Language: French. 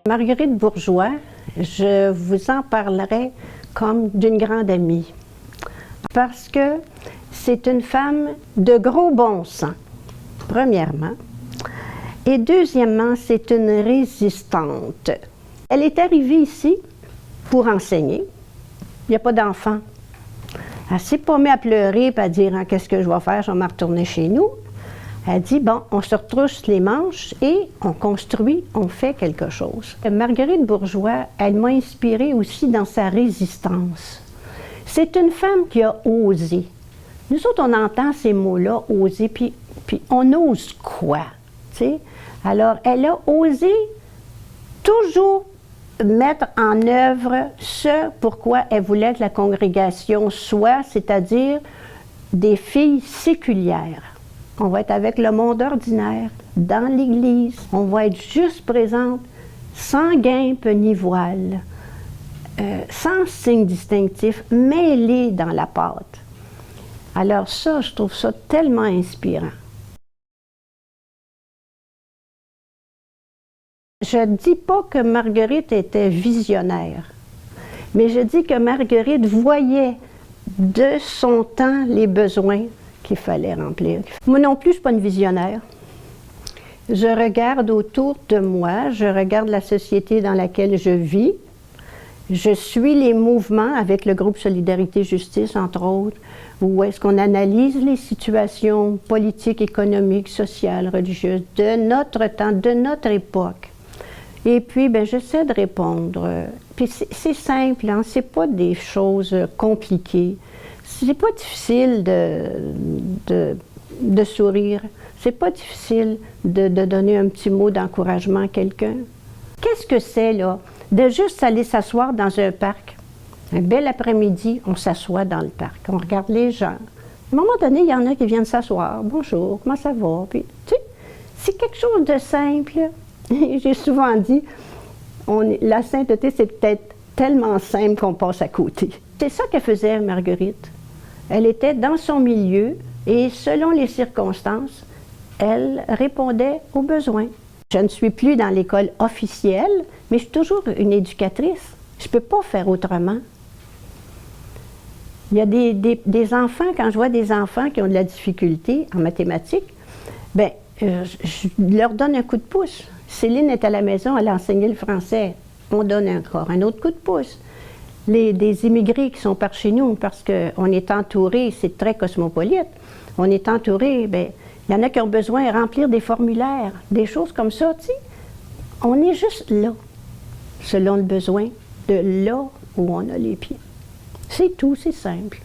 Marguerite Bourgeois, je vous en parlerai comme d'une grande amie, parce que c'est une femme de gros bon sens, premièrement, et deuxièmement, c'est une résistante. Elle est arrivée ici pour enseigner. Il n'y a pas d'enfants. Elle ne s'est pas mise à pleurer et à dire « Qu'est-ce que je vais faire? Je vais me retourner chez nous. » Elle dit « Bon, on se retrousse les manches et on construit, on fait quelque chose. » Marguerite Bourgeois, elle m'a inspirée aussi dans sa résistance. C'est une femme qui a osé. Nous autres, on entend ces mots-là, oser, puis on ose quoi? T'sais? Alors, elle a osé toujours mettre en œuvre ce pourquoi elle voulait que la congrégation soit, c'est-à-dire des filles séculières. On va être avec le monde ordinaire, dans l'Église. On va être juste présente, sans guimpe ni voile, sans signe distinctif, mêlée dans la pâte. Alors ça, je trouve ça tellement inspirant. Je ne dis pas que Marguerite était visionnaire, mais je dis que Marguerite voyait de son temps les besoins qu'il fallait remplir. Moi non plus, je ne suis pas une visionnaire. Je regarde autour de moi, je regarde la société dans laquelle je vis, je suis les mouvements avec le groupe Solidarité Justice, entre autres, où est-ce qu'on analyse les situations politiques, économiques, sociales, religieuses de notre temps, de notre époque. Et puis, ben, j'essaie de répondre. Puis c'est simple, hein? C'est pas des choses compliquées. C'est pas difficile de sourire. C'est pas difficile de donner un petit mot d'encouragement à quelqu'un. Qu'est-ce que c'est, là, de juste aller s'asseoir dans un parc? Un bel après-midi, on s'assoit dans le parc, on regarde les gens. À un moment donné, il y en a qui viennent s'asseoir. « Bonjour, comment ça va? » Puis, tu sais, c'est quelque chose de simple. J'ai souvent dit, la sainteté, c'est peut-être tellement simple qu'on passe à côté. C'est ça que faisait Marguerite. Elle était dans son milieu et selon les circonstances, elle répondait aux besoins. Je ne suis plus dans l'école officielle, mais je suis toujours une éducatrice. Je ne peux pas faire autrement. Il y a des enfants, quand je vois des enfants qui ont de la difficulté en mathématiques, bien, je leur donne un coup de pouce. Céline est à la maison, elle a enseigné le français. On donne encore un autre coup de pouce. Des immigrés qui sont par chez nous, parce qu'on est entouré, c'est très cosmopolite, on est entouré, bien, il y en a qui ont besoin de remplir des formulaires, des choses comme ça, tu sais. On est juste là, selon le besoin, de là où on a les pieds. C'est tout, c'est simple.